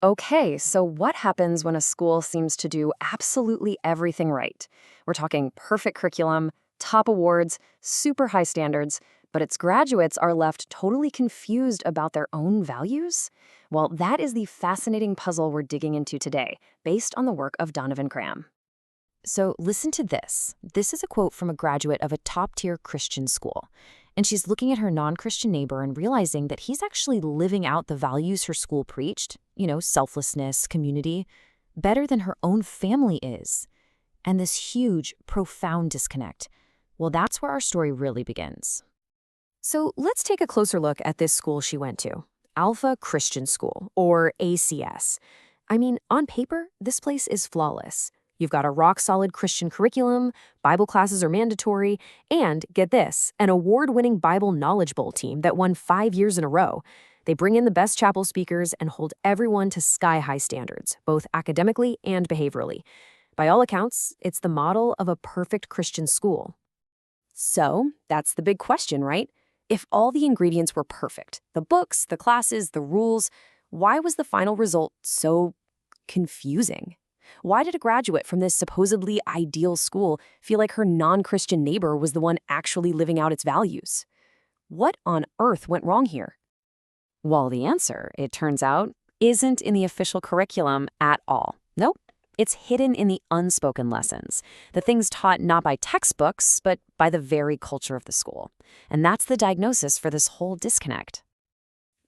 Okay, so what happens when a school seems to do absolutely everything right? We're talking perfect curriculum, top awards, super high standards, but its graduates are left totally confused about their own values? Well, that is the fascinating puzzle we're digging into today, based on the work of Donovan Graham. So listen to this. This is a quote from a graduate of a top-tier Christian school. And she's looking at her non-Christian neighbor and realizing that he's actually living out the values her school preached, selflessness, community, better than her own family is. And this huge, profound disconnect. Well, that's where our story really begins. So let's take a closer look at this school she went to, Alpha Christian School, or ACS. I mean, on paper, this place is flawless. You've got a rock-solid Christian curriculum, Bible classes are mandatory, and, get this, an award-winning Bible Knowledge Bowl team that won 5 years in a row. They bring in the best chapel speakers and hold everyone to sky-high standards, both academically and behaviorally. By all accounts, it's the model of a perfect Christian school. So, that's the big question, right? If all the ingredients were perfect, the books, the classes, the rules, why was the final result so confusing? Why did a graduate from this supposedly ideal school feel like her non-Christian neighbor was the one actually living out its values? What on earth went wrong here? Well, the answer, it turns out, isn't in the official curriculum at all. Nope. It's hidden in the unspoken lessons, the things taught not by textbooks, but by the very culture of the school. And that's the diagnosis for this whole disconnect.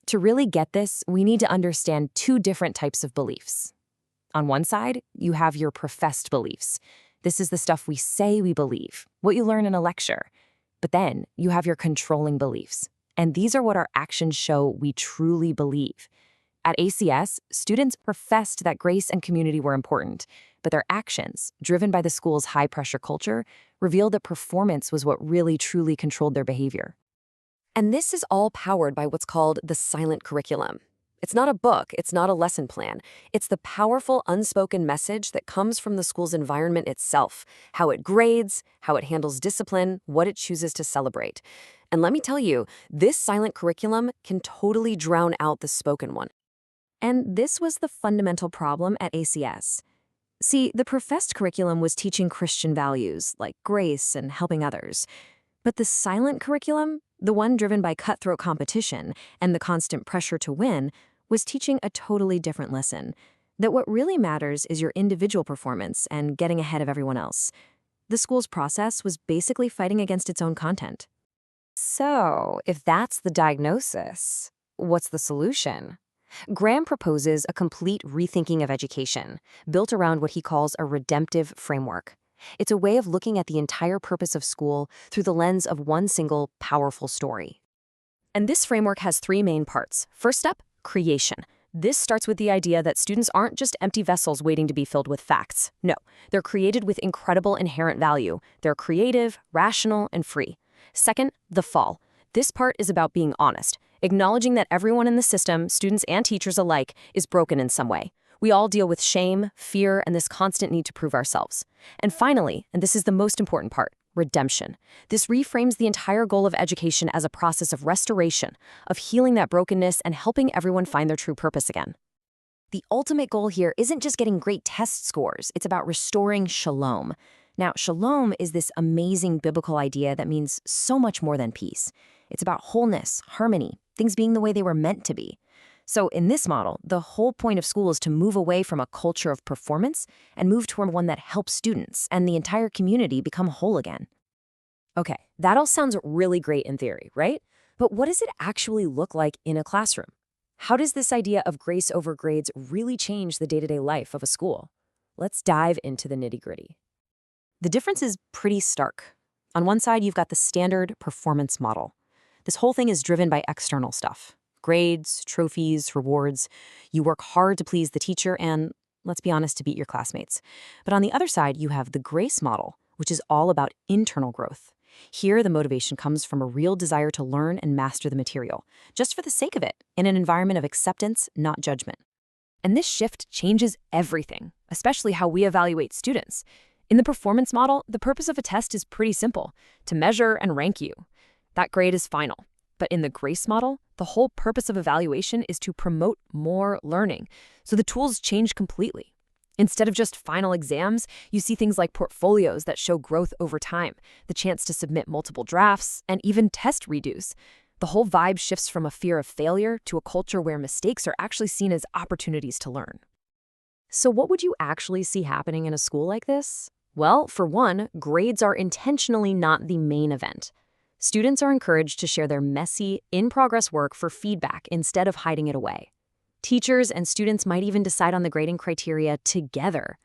To really get this, we need to understand two different types of beliefs. On one side, you have your professed beliefs. This is the stuff we say we believe, what you learn in a lecture. But then you have your controlling beliefs. And these are what our actions show we truly believe. At ACS, students professed that grace and community were important, but their actions, driven by the school's high-pressure culture, revealed that performance was what really truly controlled their behavior. And this is all powered by what's called the silent curriculum. It's not a book, it's not a lesson plan. It's the powerful, unspoken message that comes from the school's environment itself, how it grades, how it handles discipline, what it chooses to celebrate. And let me tell you, this silent curriculum can totally drown out the spoken one. And this was the fundamental problem at ACS. See, the professed curriculum was teaching Christian values, like grace and helping others. But the silent curriculum, the one driven by cutthroat competition and the constant pressure to win, was teaching a totally different lesson, that what really matters is your individual performance and getting ahead of everyone else. The school's process was basically fighting against its own content. So, if that's the diagnosis, what's the solution? Graham proposes a complete rethinking of education, built around what he calls a redemptive framework. It's a way of looking at the entire purpose of school through the lens of one single, powerful story. And this framework has three main parts. First up, creation. This starts with the idea that students aren't just empty vessels waiting to be filled with facts. No, they're created with incredible inherent value. They're creative, rational, and free. Second, the fall. This part is about being honest, acknowledging that everyone in the system, students and teachers alike, is broken in some way. We all deal with shame, fear, and this constant need to prove ourselves. And finally, and this is the most important part, redemption. This reframes the entire goal of education as a process of restoration, of healing that brokenness and helping everyone find their true purpose again. The ultimate goal here isn't just getting great test scores, it's about restoring shalom. Now, shalom is this amazing biblical idea that means so much more than peace. It's about wholeness, harmony, things being the way they were meant to be. So in this model, the whole point of school is to move away from a culture of performance and move toward one that helps students and the entire community become whole again. Okay, that all sounds really great in theory, right? But what does it actually look like in a classroom? How does this idea of grace over grades really change the day-to-day life of a school? Let's dive into the nitty-gritty. The difference is pretty stark. On one side, you've got the standard performance model. This whole thing is driven by external stuff. Grades, trophies, rewards. You work hard to please the teacher and, let's be honest, to beat your classmates. But on the other side, you have the grace model, which is all about internal growth. Here, the motivation comes from a real desire to learn and master the material, just for the sake of it, in an environment of acceptance, not judgment. And this shift changes everything, especially how we evaluate students. In the performance model, the purpose of a test is pretty simple, to measure and rank you. That grade is final. But in the grace model, The whole purpose of evaluation is to promote more learning. So the tools change completely. Instead of just final exams, you see things like portfolios that show growth over time, the chance to submit multiple drafts, and even test redos. The whole vibe shifts from a fear of failure to a culture where mistakes are actually seen as opportunities to learn. So what would you actually see happening in a school like this? Well, for one, grades are intentionally not the main event. Students are encouraged to share their messy, in-progress work for feedback instead of hiding it away. Teachers and students might even decide on the grading criteria together.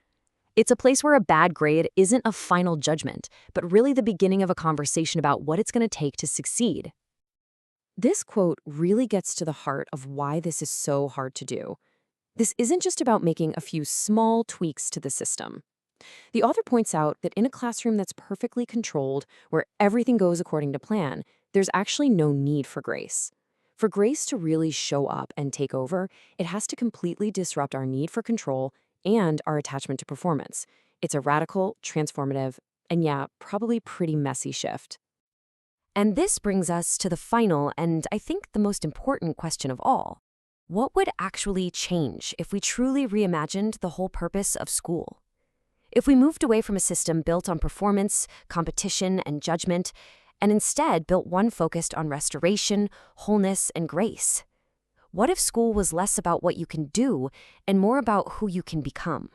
It's a place where a bad grade isn't a final judgment, but really the beginning of a conversation about what it's going to take to succeed. This quote really gets to the heart of why this is so hard to do. This isn't just about making a few small tweaks to the system. The author points out that in a classroom that's perfectly controlled, where everything goes according to plan, there's actually no need for grace. For grace to really show up and take over, it has to completely disrupt our need for control and our attachment to performance. It's a radical, transformative, and yeah, probably pretty messy shift. And this brings us to the final and I think the most important question of all. What would actually change if we truly reimagined the whole purpose of school? If we moved away from a system built on performance, competition, and judgment, and instead built one focused on restoration, wholeness, and grace? What if school was less about what you can do and more about who you can become?